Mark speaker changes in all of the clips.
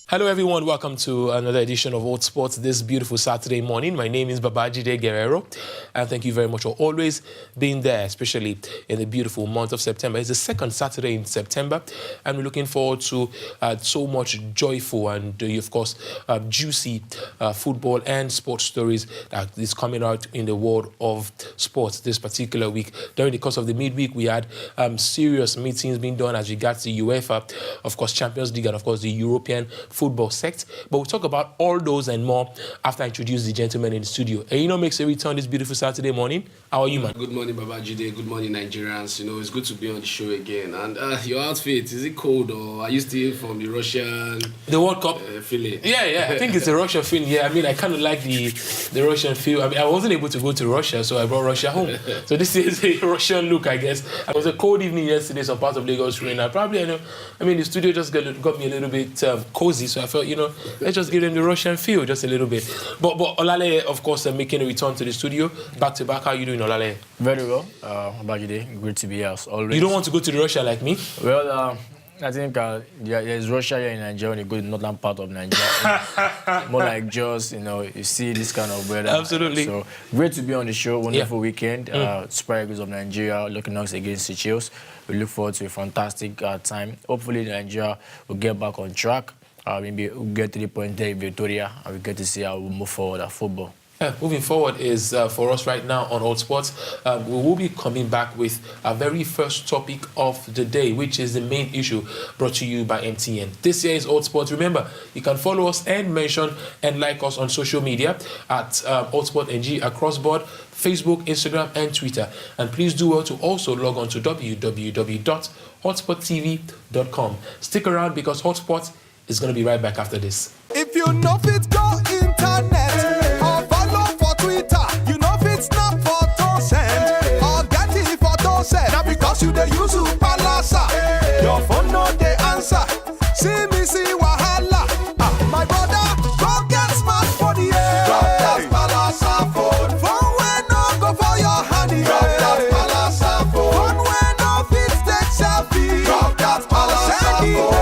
Speaker 1: Hello everyone, welcome to another edition of Hotsports this beautiful Saturday morning. My name is Babajide Guerrero and thank you very much for always being there, especially in the beautiful month of September. It's the second Saturday in September and we're looking forward to so much joyful and of course juicy football and sports stories that is coming out in the world of sports this particular week. During the course of the midweek we had serious meetings being done as regards the UEFA, of course Champions League and of course the European football sect, but we'll talk about all those and more after I introduce the gentleman in the studio. Eino makes a return this beautiful Saturday morning. How are you, man?
Speaker 2: Good morning, Babajide. Good morning, Nigerians. It's good to be on the show again. And your outfit, is it cold or are you still from the Russian...
Speaker 1: The World Cup?
Speaker 2: Feeling?
Speaker 1: Yeah. I think it's a Russian feeling. Yeah, I mean, I kind of like the Russian feel. I mean, I wasn't able to go to Russia, so I brought Russia home. So this is a Russian look, I guess. It was a cold evening yesterday, some parts of Lagos rain. The studio just got me a little bit cozy. So I felt, let's just give them the Russian feel just a little bit. But Olale, of course, making a return to the studio. Back to back, how are you doing, Olale?
Speaker 3: Very well. Babajide, great to be here as always.
Speaker 1: You don't want to go to Russia like me?
Speaker 3: Well, I think there's Russia here in Nigeria when you go to the northern part of Nigeria. More like just, you see this kind of weather.
Speaker 1: Absolutely.
Speaker 3: So great to be on the show. Wonderful weekend. Super Eagles of Nigeria looking us against Seychelles. We look forward to a fantastic time. Hopefully Nigeria will get back on track. Maybe we'll get to the point there in Victoria and we get to see how we move forward at football.
Speaker 1: Moving forward is for us right now on Hotsports. We will be coming back with our very first topic of the day, which is the main issue brought to you by MTN. This year is Hotsports. Remember, you can follow us and mention and like us on social media at Hotspot NG across board, Facebook, Instagram, and Twitter. And please do well to also log on to www.hotspottv.com. Stick around because Hotsports is going to be right back after this.
Speaker 4: If you know it, go internet or follow for Twitter. You know it, snap photo send or get it photo send. Now because you the use Palasa, your phone no they answer. See me see wahala. My brother, go get smartphone, yeah. Drop that Palasa phone. Phone when no go for your honey. Drop that Palasa phone. Phone when no fit take selfie. Drop that Palasa phone.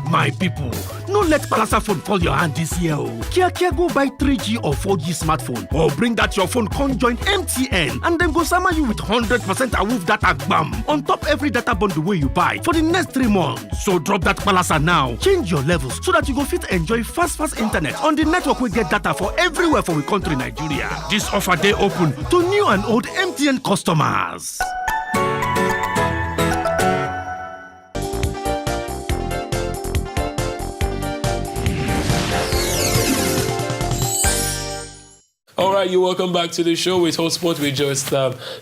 Speaker 5: My people, no let Palasa phone fall your hand this year. Kia go buy 3G or 4G smartphone or bring that your phone con join MTN and then go summer you with 100% awoof data bam on top every data bundle way you buy for the next 3 months. So drop that Palasa now, change your levels so that you go fit enjoy fast internet on the network we get data for everywhere for we country Nigeria. This offer day open to new and old MTN customers.
Speaker 1: All right, you're welcome back to the show with Hotspot. We're just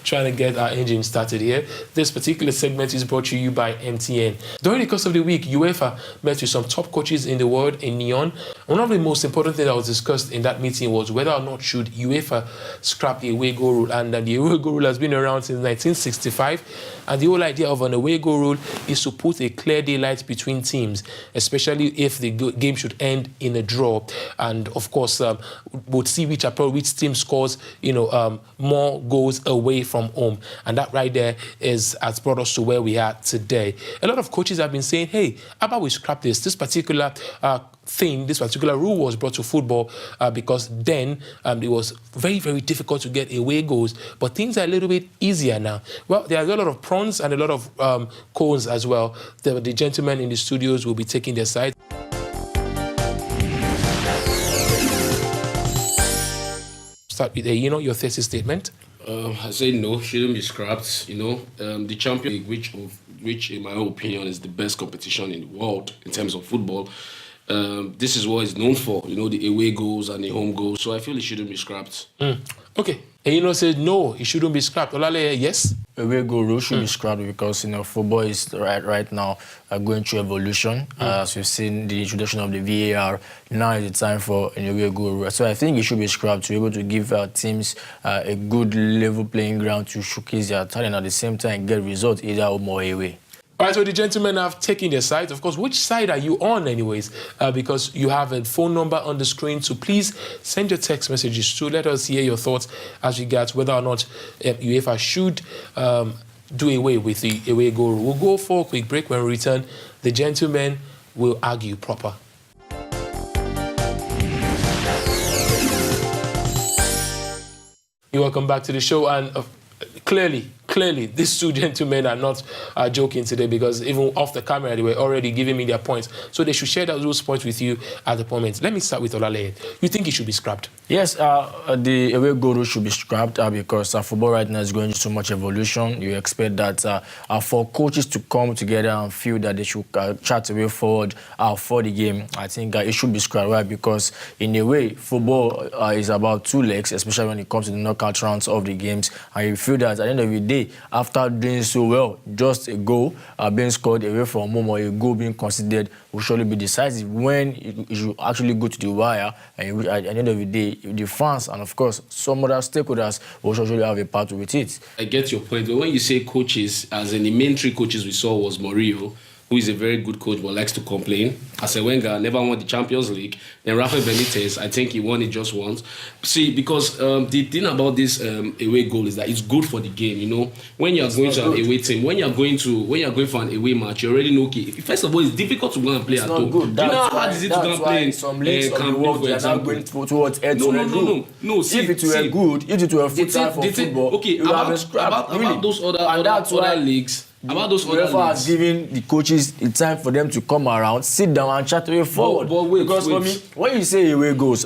Speaker 1: trying to get our engine started here. This particular segment is brought to you by MTN. During the course of the week, UEFA met with some top coaches in the world in Lyon. One of the most important things that was discussed in that meeting was whether or not should UEFA scrap the away goal rule. And the away goal rule has been around since 1965. And the whole idea of an away goal rule is to put a clear daylight between teams, especially if the game should end in a draw. And of course, we'll see which team scores, more goals away from home. And that right there has brought us to where we are today. A lot of coaches have been saying, hey, how about we scrap this? This particular this particular rule was brought to football because then it was very, very difficult to get away goals. But things are a little bit easier now. Well, there are a lot of pros and a lot of cons as well. The gentlemen in the studios will be taking their side. Start with your thesis statement.
Speaker 2: I say no, shouldn't be scrapped. The Champions League, which in my opinion is the best competition in the world in terms of football. This is what it's known for, the away goals and the home goals. So I feel it shouldn't be scrapped.
Speaker 1: Okay. And said no, it shouldn't be scrapped. Olale, yes?
Speaker 3: Away goal rule should be scrapped because football is right now going through evolution. As we've seen the introduction of the VAR, now is the time for an away goal rule. So I think it should be scrapped to be able to give teams a good level playing ground to showcase their talent at the same time get results either home or away.
Speaker 1: All right, so the gentlemen have taken their sides. Of course, which side are you on anyways? Because you have a phone number on the screen, so please send your text messages to let us hear your thoughts as regards whether or not UEFA should do away with the away goal rule. We'll go for a quick break. When we return, the gentlemen will argue proper. Welcome back to the show, and clearly, these two gentlemen are not joking today, because even off the camera, they were already giving me their points. So they should share those points with you at the moment. Let me start with Olale. You think it should be scrapped?
Speaker 3: Yes, the away goal rule should be scrapped because football right now is going through so much evolution. You expect that for coaches to come together and feel that they should chart a way forward for the game, I think it should be scrapped, right? Because in a way, football is about two legs, especially when it comes to the knockout rounds of the games. And you feel that at the end of the day, after doing so well, just a goal being scored away from home or a goal being considered will surely be decisive when it should actually go to the wire. And at the end of the day, the fans and, of course, some other stakeholders will surely have a part with it.
Speaker 2: I get your point, but when you say coaches, as in the main three coaches we saw was Mourinho, who is a very good coach but likes to complain. Arsene Wenger never won the Champions League. Then Rafa Benitez, I think he won it just once. See, because the thing about this away goal is that it's good for the game. You know, when you are going to an away team, when you are going for an away match, you already know. Okay, first of all, it's difficult to go and play at home. Do you know how hard is it to go and play
Speaker 3: some leagues of the world, for example? Going towards
Speaker 2: No. See,
Speaker 3: if it were good, if it were full time for football,
Speaker 2: okay, about those other leagues. About those other
Speaker 3: UEFA has given the coaches the time for them to come around, sit down and chat away forward.
Speaker 2: But wait,
Speaker 3: because for me, when you say away goes,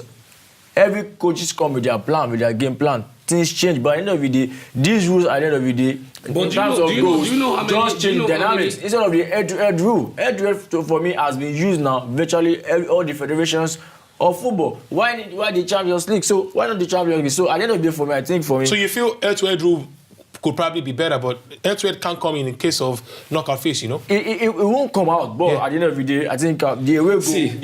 Speaker 3: every coaches come with their plan, with their game plan. Things change, but at the end of the day, these rules at the end of the day, in terms of goals, just change dynamics. Instead of the head-to-head rule, head-to-head for me has been used now virtually all the federations of football. Why the Champions League? So why not the Champions League? So at the end of the day, for me.
Speaker 1: So you feel head-to-head rule could probably be better, but head-to-head can't come in case of knockout phase, you know?
Speaker 3: It won't come out, but at the end of the day, I think the away goal,
Speaker 2: the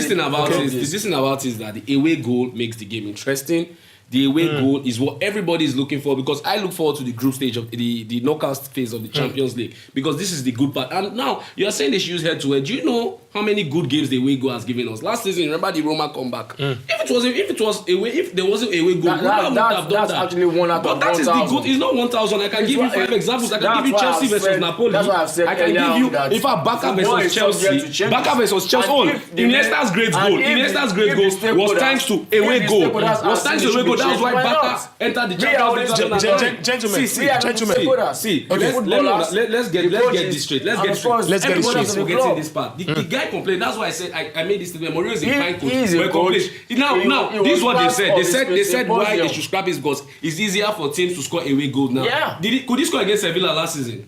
Speaker 2: thing about it is that the away goal makes the game interesting. The away goal is what everybody is looking for, because I look forward to the group stage of the knockout phase of the Champions League, because this is the good part. And now you are saying they should use head-to-head. Do you know how many good games the away goal has given us? Last season, remember the Roma comeback? If there wasn't away goal, Roma would have done that.
Speaker 3: Actually one out of 1,000.
Speaker 2: But that is the good. It's not 1,000. I can give you 5 examples. I can give you Chelsea versus Napoli.
Speaker 3: That's what I've said.
Speaker 2: I can give you, in fact, Barca versus Chelsea. Barca versus Chelsea. Iniesta's great goal was thanks to away goal. That was why Barca entered the Champions League.
Speaker 1: Gentlemen.
Speaker 2: See. Let's get this straight. Everybody's forgetting this part. The guy complained. That's why I said I made this statement. Mourinho is a fine coach. Now, this is what they said. They said why they should scrap his goals. It's easier for teams to score away goals now.
Speaker 3: Yeah.
Speaker 2: Could he score against Sevilla last season?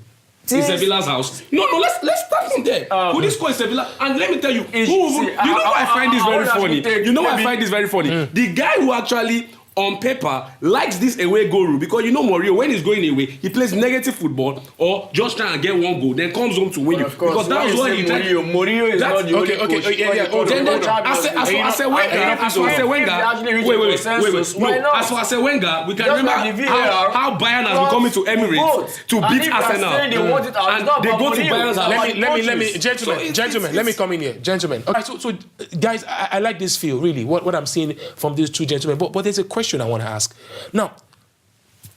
Speaker 2: In Sevilla's house? No. Let's start from there. Could he score in Sevilla? And let me tell you, you know why I find this very funny? You know why I find this very funny? The guy who actually, on paper, likes this away goal rule, because you know Mourinho, when he's going away, he plays negative football or just trying to get one goal, then comes home to win you. Because that's what he tried.
Speaker 3: Mourinho is not the only coach.
Speaker 2: As for Arsene Wenger, as for Arsene Wenger, we can remember how Bayern has been coming to Emirates to beat Arsenal, and they go to Bayern's house.
Speaker 1: Let me, gentlemen, let me come in here, gentlemen. All right, so guys, I like this feel really. What I'm seeing from these two gentlemen, but there's a question I want to ask. Now,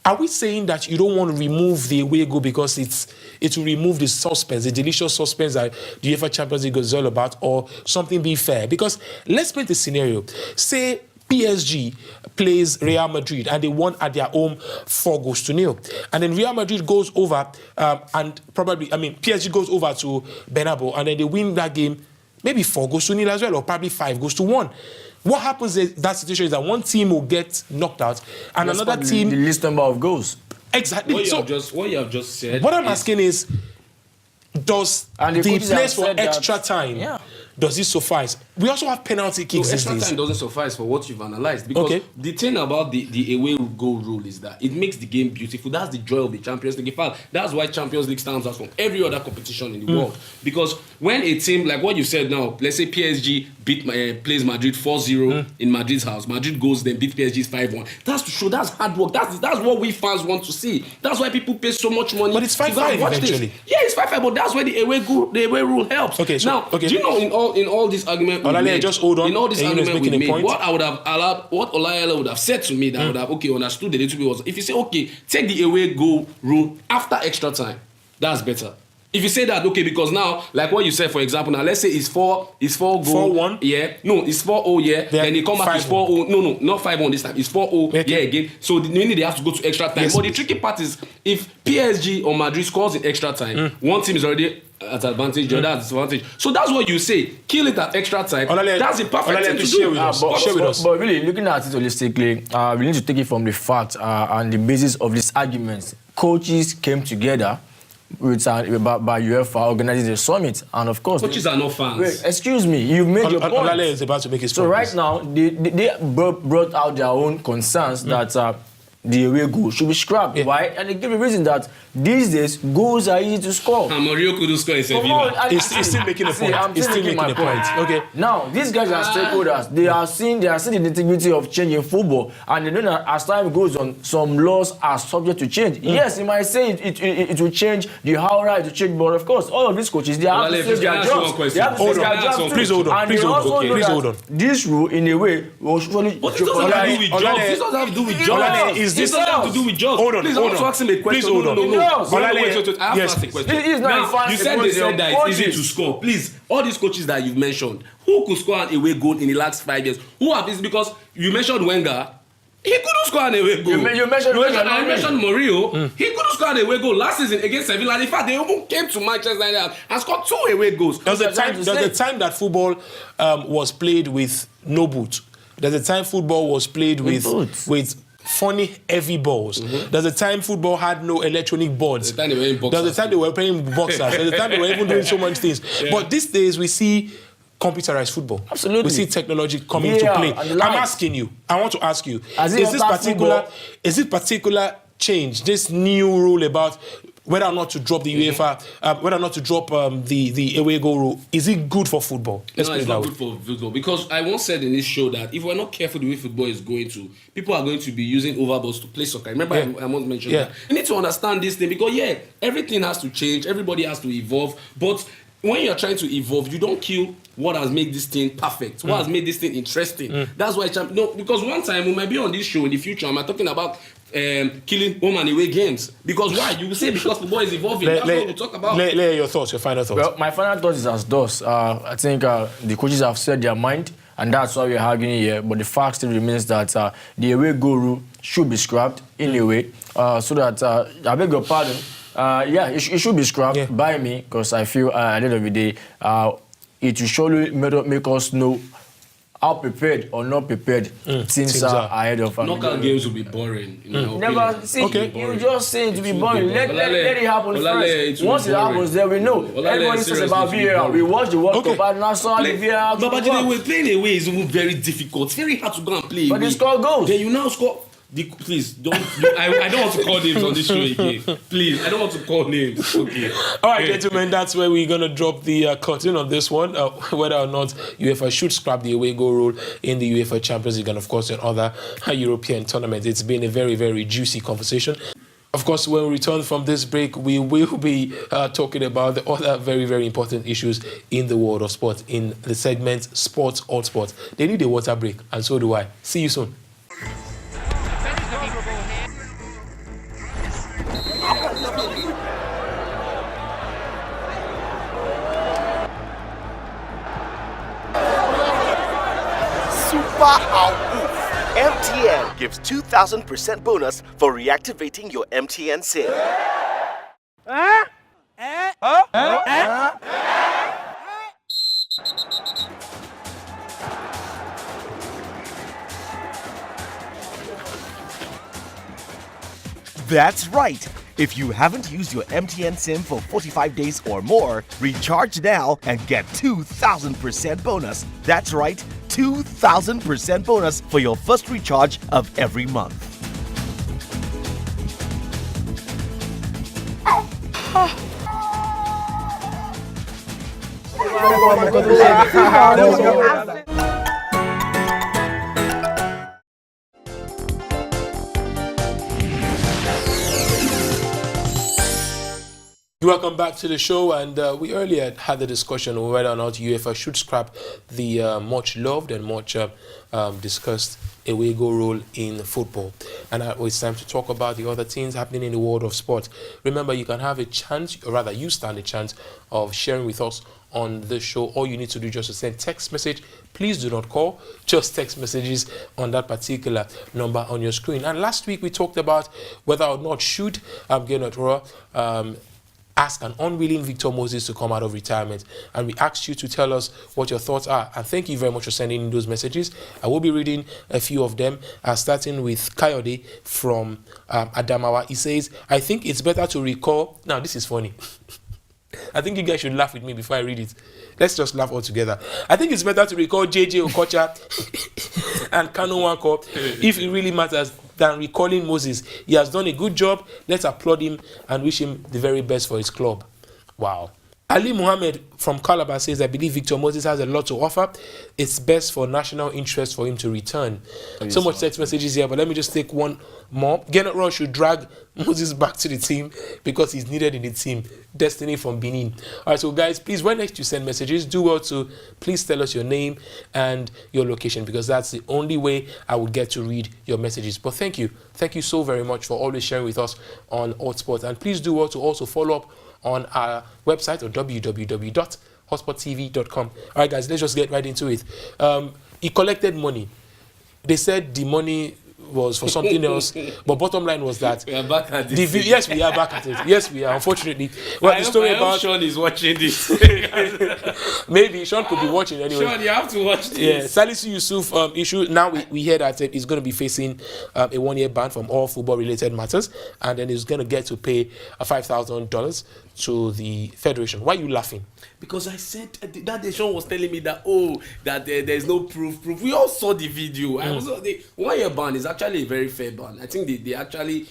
Speaker 1: are we saying that you don't want to remove the away goal because it will remove the suspense, the delicious suspense that the UEFA Champions League is all about, or something be fair? Because let's paint the scenario. Say PSG plays Real Madrid and they won at their home 4-0, and then Real Madrid goes over PSG goes over to Bernabeu and then they win that game maybe 4-0 as well, or probably 5-1. What happens in that situation is that one team will get knocked out and another team...
Speaker 3: The least number of goals.
Speaker 1: Exactly.
Speaker 2: What you have just said...
Speaker 1: What I'm asking is, does the place for extra time, does it suffice? We also have penalty kicks these days.
Speaker 2: Extra time doesn't suffice for what you've analysed. Because the thing about the away goal rule is that it makes the game beautiful. That's the joy of the Champions League. In fact, that's why Champions League stands out from every other competition in the world. Because when a team, like what you said now, let's say PSG plays Madrid 4-0 in Madrid's house. Madrid goes, then beat PSG 5-1. That's to show that's hard work. That's what we fans want to see. That's why people pay so much money.
Speaker 1: But it's 5-5 eventually.
Speaker 2: Yeah, it's 5-5, but that's where the away rule helps.
Speaker 1: Okay, so,
Speaker 2: now, do you know in all this argument we
Speaker 1: Olale,
Speaker 2: made,
Speaker 1: just hold on.
Speaker 2: in all this
Speaker 1: Eyino is
Speaker 2: argument we
Speaker 1: making a
Speaker 2: made,
Speaker 1: point.
Speaker 2: what I would have allowed, what Olayele would have said to me that I would have understood a little bit was if you say okay, take the away goal rule after extra time, that's better. If you say that, okay, because now, like what you said, for example, now let's say it's 4 goal.
Speaker 1: 4-1?
Speaker 2: Yeah. No, it's 4-0, yeah. Then they come back, it's 4-0. No, not 5-1 this time. It's 4-0, yeah, again. So meaning they have to go to extra time.
Speaker 1: Yes.
Speaker 2: But the tricky part is if PSG or Madrid scores in extra time, one team is already at advantage, the other at disadvantage. So that's what you say. Kill it at extra time.
Speaker 1: Olale,
Speaker 2: That's the perfect thing to
Speaker 1: share
Speaker 2: do.
Speaker 1: with us. Share with us.
Speaker 3: But really, looking at it holistically, we need to take it from the fact and the basis of this argument. Coaches came together by UEFA organizing the summit, and of course,
Speaker 2: Coaches are not fans.
Speaker 3: Wait, excuse me, you've made your point.
Speaker 1: Olale is about to make his point.
Speaker 3: So right now, they brought out their own concerns that the away goal should be scrapped.
Speaker 1: Yeah.
Speaker 3: Why? And they give a reason that these days goals are easy to score.
Speaker 2: And Mario couldn't score in
Speaker 3: Come
Speaker 2: Sevilla.
Speaker 3: on,
Speaker 1: He's still making a point.
Speaker 3: I'm
Speaker 1: He's still making
Speaker 3: my
Speaker 1: a point. Okay.
Speaker 3: Now, these guys are stakeholders. They are seeing the integrity of changing football, and they know that as time goes on, some laws are subject to change. Yes, you might say it will change the aura, it will change, but of course, all of these coaches, they have to save their jobs. They have to save their jobs too.
Speaker 1: Please hold on.
Speaker 3: And
Speaker 1: Please
Speaker 3: they
Speaker 1: hold on.
Speaker 3: also know
Speaker 1: Please
Speaker 3: that
Speaker 1: hold on.
Speaker 3: this rule, in a way, will surely.
Speaker 2: But this doesn't have to do with jobs. This doesn't have to do with jobs.
Speaker 1: Olale, is this
Speaker 2: This doesn't have to do with jobs.
Speaker 1: Hold on,
Speaker 2: Please,
Speaker 1: hold
Speaker 2: I want to
Speaker 1: on.
Speaker 2: ask him a question.
Speaker 1: Please hold on.
Speaker 2: No.
Speaker 1: Olale,
Speaker 2: Wait. I have
Speaker 1: yes,
Speaker 2: to ask a question.
Speaker 3: It is not a
Speaker 2: Now,
Speaker 3: fancy
Speaker 2: you said they said that it's easy
Speaker 3: coaches.
Speaker 2: to score. Please, all these coaches that you've mentioned, who could score an away goal in the last 5 years? Who have this? Because you mentioned Wenger. He couldn't score an away goal.
Speaker 3: You mentioned Wenger.
Speaker 2: I mentioned Mourinho. He couldn't score an away goal last season against Sevilla. In fact, they even came to Manchester United and scored 2 away goals.
Speaker 1: There was a time that football was played with no boot. There's a time football was played with funny heavy balls. There's a time football had no electronic boards.
Speaker 2: There's a time they were playing boxers.
Speaker 1: There's a time they were even doing so much things. Yeah. But these days we see computerized football.
Speaker 3: Absolutely.
Speaker 1: We see technology coming to play. I'm asking you. I want to ask you. Is this particular change, this new rule about whether or not to drop the UEFA, whether or not to drop the away goal rule, is it good for football?
Speaker 2: No, it's not good for football, because I once said in this show that if we're not careful the way football is going to, people are going to be using overballs to play soccer. Remember, I once mentioned that. You need to understand this thing, because everything has to change, everybody has to evolve, but when you're trying to evolve, you don't kill what has made this thing perfect, what has made this thing interesting. That's why because one time we might be on this show in the future, I'm talking about killing home and away games. Because why? You will say because football is evolving. That's what we'll talk about.
Speaker 1: Your thoughts, your final thoughts.
Speaker 3: Well, my final thought is as thus. I think the coaches have said their mind, and that's why we're arguing here. But the fact still remains that the away goal rule should be scrapped in a way, so that, I beg your pardon, it should be scrapped by me, because I feel at the end of the day, it will surely make us know how prepared or not prepared teams are ahead of us.
Speaker 2: Knockout games will be boring.
Speaker 3: Never see. You just say it to be boring. Let it happen first. Once it happens, then we know. Everybody says about VAR. We watch the World Cup and now saw the VAR.
Speaker 2: But playing away is even very difficult. It's very hard to go and play.
Speaker 3: But they score goals.
Speaker 2: Then you now score. Please don't. I don't want to call names on this show again. Please, I don't want to call names. Okay.
Speaker 1: All right, gentlemen, that's where we're gonna drop the curtain on this one. Whether or not UEFA should scrap the away goal rule in the UEFA Champions League and, of course, in other European tournaments. It's been a very, very juicy conversation. Of course, when we return from this break, we will be talking about the other very, very important issues in the world of sport in the segment Sports Hotsports. They need a water break, and so do I. See you soon.
Speaker 6: MTN gives 2,000% bonus for reactivating your MTN SIM. That's right. If you haven't used your MTN SIM for 45 days or more, recharge now and get 2,000% bonus. That's right, 2,000% bonus for your first recharge of every month.
Speaker 1: Welcome back to the show, and we earlier had the discussion on whether or not UEFA should scrap the much loved and much discussed away goal rule in football. And it's time to talk about the other things happening in the world of sport. Remember, you can have a chance, or rather you stand a chance of sharing with us on the show. All you need to do is just to send text message. Please do not call, just text messages on that particular number on your screen. And last week we talked about whether or not should Gernot Rohr ask an unwilling Victor Moses to come out of retirement, and we asked you to tell us what your thoughts are. And thank you very much for sending in those messages. I will be reading a few of them, starting with Kayode from Adamawa. He says, I think it's better to recall. Now this is funny. I think you guys should laugh with me before I read it. Let's just laugh all together. I think it's better to recall JJ Okocha and Kanu Nwankwo if it really matters than recalling Moses. He has done a good job. Let's applaud him and wish him the very best for his club. Wow. Ali Muhammad from Calabar says, I believe Victor Moses has a lot to offer. It's best for national interest for him to return. So much text messages here, but let me just take one more. Gernot Rohr should drag Moses back to the team because he's needed in the team. Destiny from Benin. All right, so guys, please, when next you send messages, do well to please tell us your name and your location, because that's the only way I will get to read your messages. But thank you so very much for always sharing with us on Hotsports. And please do well to also follow up on our website or www.hotsporttv.com. All right, guys, let's just get right into it. He collected money. They said the money was for something else, but bottom line was that
Speaker 2: We are back at this.
Speaker 1: yes, we are back at it. Yes, we are. Unfortunately, well, the story about
Speaker 2: Sean is watching this.
Speaker 1: maybe Sean could be watching anyway.
Speaker 2: Sean, you have to watch this.
Speaker 1: Yeah, Salisu Yusuf issue. Now we hear that he's going to be facing a 1-year ban from all football-related matters, and then he's going to get to pay $5,000 to the federation. Why are you laughing?
Speaker 2: Because I said that day Sean was telling me that there's no proof. We all saw the video. I was the 1-year ban is actually a very fair ban. I think they actually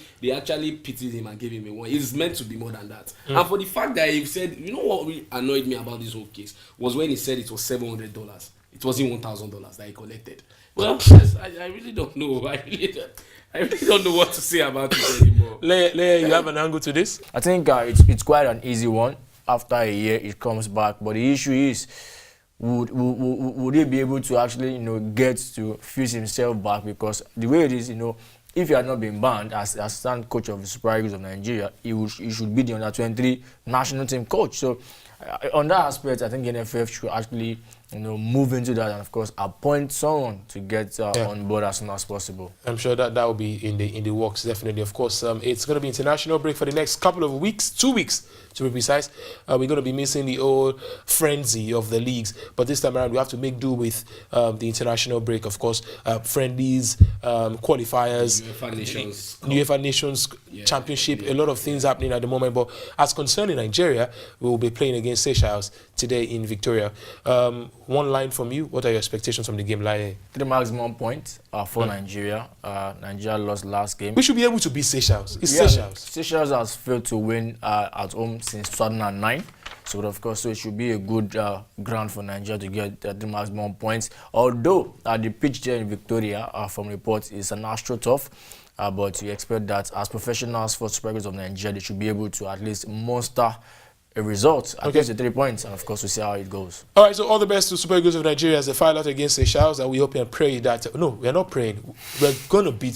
Speaker 2: pitied him and gave him a 1. It's meant to be more than that. And for the fact that he said, you know what really annoyed me about this whole case was when he said it was $700. It wasn't $1,000 that he collected. Well, I really don't know. I really don't know what to say about it anymore.
Speaker 1: Leia, you have an angle to this?
Speaker 3: I think it's quite an easy one. After a year, it comes back. But the issue is, would he be able to actually, get to fuse himself back? Because the way it is, if he had not been banned as assistant coach of the Super Eagles of Nigeria, he should be the under-23 national team coach. So, on that aspect, I think the NFF should actually, move into that and, of course, appoint someone to get on board as soon as possible. I'm
Speaker 1: sure that will be in the works, definitely. Of course, it's going to be international break for the next couple of weeks, 2 weeks to be precise. We're going to be missing the old frenzy of the leagues, but this time around we have to make do with the international break. Of course, friendlies, qualifiers, UEFA Nations Championship, a lot of things happening at the moment. But as concerning Nigeria, we will be playing against Seychelles today in Victoria. One line from you. What are your expectations from the game, Lai?
Speaker 3: 3 maximum points for Nigeria. Nigeria lost last game.
Speaker 1: We should be able to beat Seychelles. Seychelles.
Speaker 3: Seychelles has failed to win at home since 2009. So, of course, it should be a good ground for Nigeria to get the maximum points. Although the pitch there in Victoria, from reports, is an AstroTurf. But we expect that as professionals for Super Eagles of Nigeria, they should be able to at least muster a result against the 3 points, and of course we'll see how it goes. All
Speaker 1: right, so all the best to Super Eagles of Nigeria as they file out against Seychelles, and we hope and pray that we're not praying,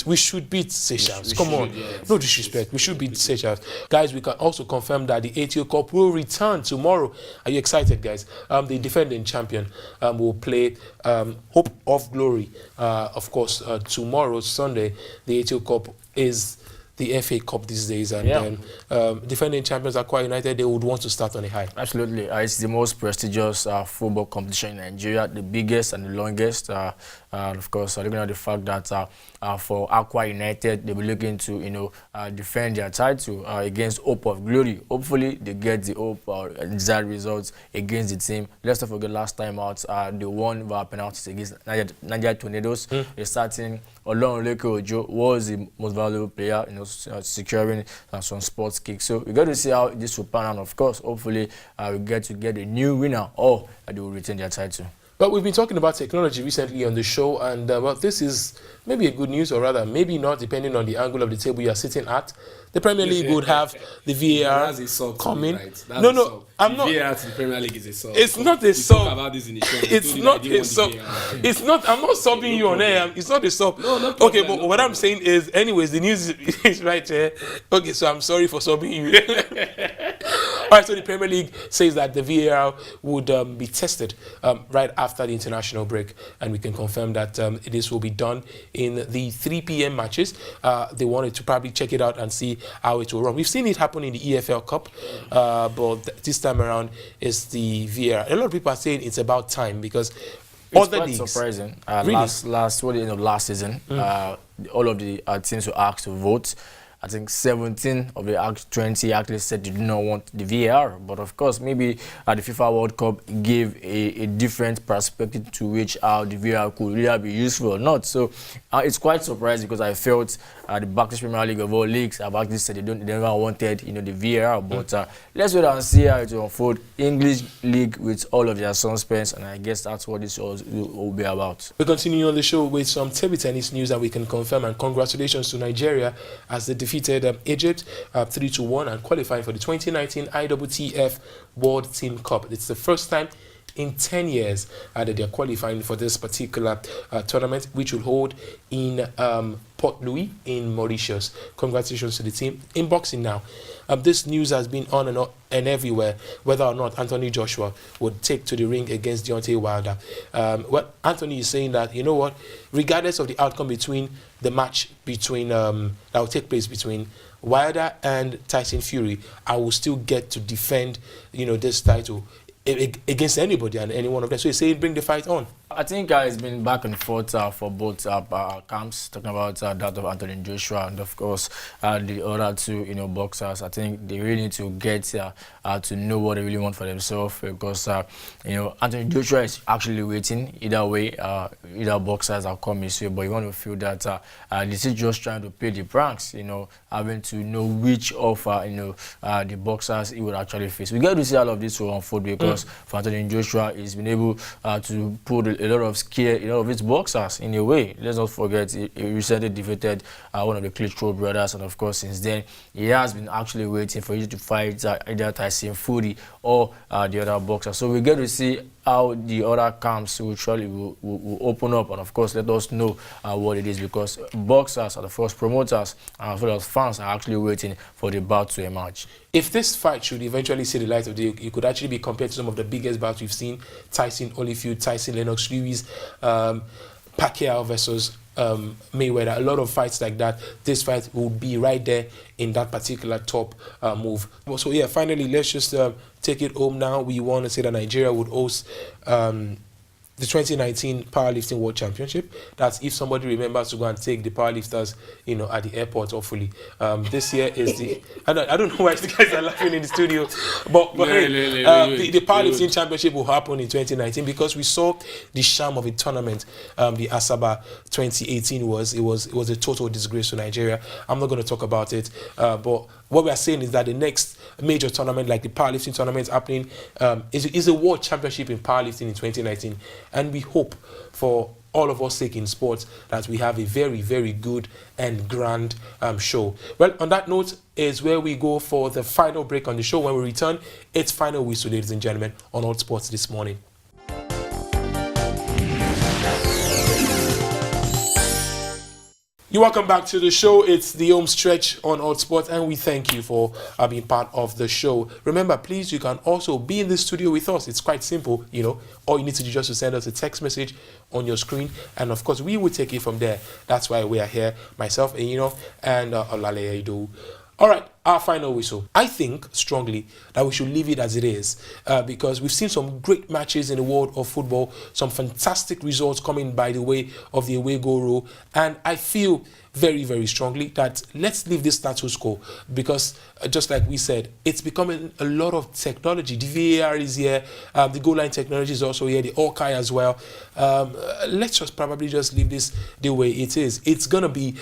Speaker 1: we should beat Seychelles. Come on, no disrespect, we should beat Seychelles. Guys, we can also confirm that the ATO Cup will return tomorrow. Are you excited, guys? The defending champion will play Hope of Glory, of course, tomorrow, Sunday. The ATO Cup is the FA Cup these days, and defending champions Aqua United, they would want to start on a high.
Speaker 3: Absolutely. It's the most prestigious football competition in Nigeria, the biggest and the longest. Of course, looking at the fact that for Aqua United, they'll be looking to defend their title against Hope of Glory. Hopefully, they get the hope or desired results against the team. Let's not forget last time out, they won via penalties against Nigeria Tornadoes. The starting Olorunleke Ojo was the most valuable player, securing some sports kicks. So we got to see how this will pan out. Of course, hopefully, we get a new winner, or they will retain their title.
Speaker 1: Well, we've been talking about technology recently on the show, and well, this is maybe a good news, or rather, maybe not, depending on the angle of the table you are sitting at. The Premier League would have the VAR
Speaker 2: That's a sub to
Speaker 1: coming.
Speaker 2: me, right? That's
Speaker 1: No,
Speaker 2: a
Speaker 1: no,
Speaker 2: sub.
Speaker 1: I'm
Speaker 2: The
Speaker 1: not.
Speaker 2: VAR to the Premier League is a sub.
Speaker 1: It's not a
Speaker 2: We
Speaker 1: sub.
Speaker 2: talk about this in the show. I
Speaker 1: It's
Speaker 2: told you
Speaker 1: not
Speaker 2: that I didn't
Speaker 1: a
Speaker 2: want the
Speaker 1: sub.
Speaker 2: VAR.
Speaker 1: It's not. I'm not subbing you on air. It's not a sub.
Speaker 2: No
Speaker 1: Okay,
Speaker 2: problem,
Speaker 1: but
Speaker 2: no
Speaker 1: what I'm
Speaker 2: problem.
Speaker 1: saying is, anyways, the news is right here. Okay, so I'm sorry for subbing you. All right, so the Premier League says that the VAR would be tested right after the international break, and we can confirm that this will be done in the 3 p.m. matches. They wanted to probably check it out and see how it will run. We've seen it happen in the EFL Cup, but this time around it's the VAR. A lot of people are saying it's about time because
Speaker 3: It's
Speaker 1: other
Speaker 3: quite
Speaker 1: leagues.
Speaker 3: surprising.
Speaker 1: Really?
Speaker 3: Last what the end of last season, all of the teams were asked to vote. I think 17 of the 20 actually said they do not want the VAR. But of course, maybe the FIFA World Cup gave a different perspective to which how the VAR could really be useful or not. So it's quite surprising because I felt the Backlash Premier League of all leagues have actually said they never wanted the VAR. But let's wait and see how it will unfold. English League with all of their suspense, and I guess that's what this will be about.
Speaker 1: We continue on the show with some table tennis news that we can confirm, and congratulations to Nigeria as they defeated Egypt 3-1 and qualifying for the 2019 IWTF World Team Cup. It's the first time in 10 years that they are qualifying for this particular tournament, which will hold in Port Louis in Mauritius. Congratulations to the team. In boxing now, this news has been on and everywhere, whether or not Anthony Joshua would take to the ring against Deontay Wilder. What Anthony is saying that, you know what, regardless of the outcome between the match between that will take place between Wilder and Tyson Fury, I will still get to defend, this title against anybody and any one of them. So he's saying, bring the fight on.
Speaker 3: I think it's been back and forth for both camps, talking about that of Anthony Joshua and, of course, the other two, boxers. I think they really need to get to know what they really want for themselves because, Anthony Joshua is actually waiting either way. Either boxers are coming his way, but you want to feel that this is just trying to pay the pranks, having to know which of, the boxers he would actually face. We get to see all of this will unfold because for Anthony Joshua, he's been able to put a lot of scare, a lot of his boxers in a way. Let's not forget, he recently defeated one of the Klitschko brothers, and of course, since then, he has been actually waiting for you to fight either Tyson Fury or the other boxer. So we get to see how the other camps will open up, and of course, let us know what it is because boxers and of course promoters as well as fans are actually waiting for the bout to emerge.
Speaker 1: If this fight should eventually see the light of day, it could actually be compared to some of the biggest bouts we've seen: Tyson Holyfield, Tyson Lennox Lewis, Pacquiao versus Mayweather. A lot of fights like that. This fight will be right there in that particular top move. So yeah, finally, let's just take it home now. We want to say that Nigeria would host the 2019 Powerlifting World Championship. That's if somebody remembers to go and take the powerlifters, at the airport, hopefully. This year is the... I don't know why the guys are laughing in the studio, but the Powerlifting Championship will happen in 2019 because we saw the sham of a tournament. The Asaba 2018 was a total disgrace to Nigeria. I'm not going to talk about it, but what we are saying is that the next major tournament, like the powerlifting tournament happening, is a world championship in powerlifting in 2019. And we hope for all of us sake in sports that we have a very, very good and grand show. Well, on that note is where we go for the final break on the show. When we return, it's final whistle, ladies and gentlemen, on Hotsports this morning. You're welcome back to the show. It's the home stretch on Hotsports, and we thank you for being part of the show. Remember, please, you can also be in the studio with us. It's quite simple, All you need to do is just to send us a text message on your screen, and of course, we will take it from there. That's why we are here, myself, and Olale Edo. All right, our final whistle. I think strongly that we should leave it as it is because we've seen some great matches in the world of football, some fantastic results coming by the way of the away goal rule, and I feel very, very strongly that let's leave this status quo because just like we said, it's becoming a lot of technology. The VAR is here, the goal line technology is also here, the Orkai as well. Let's just probably just leave this the way it is. It's going to be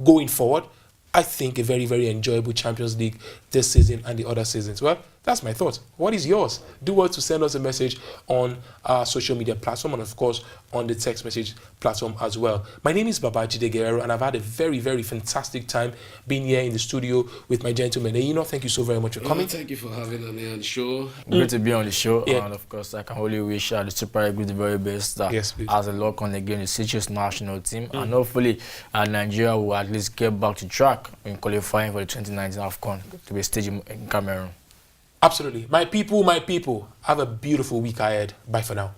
Speaker 1: going forward, I think, a very, very enjoyable Champions League this season and the other seasons. Well, That's my thought. What is yours? Do well to send us a message on our social media platform and, of course, on the text message platform as well. My name is Babajide Guerrero, and I've had a very, very fantastic time being here in the studio with my gentleman. Thank you so very much for coming.
Speaker 2: Thank you for having me on the show.
Speaker 3: Great to be on the show,
Speaker 1: Yeah.
Speaker 3: and of course, I can only wish the Super Eagles the very best.
Speaker 1: Yes, please.
Speaker 3: As a lock on again the Seychelles national team, and hopefully Nigeria will at least get back to track in qualifying for the 2019 AFCON to be staged in Cameroon.
Speaker 1: Absolutely. My people, have a beautiful week ahead. Bye for now.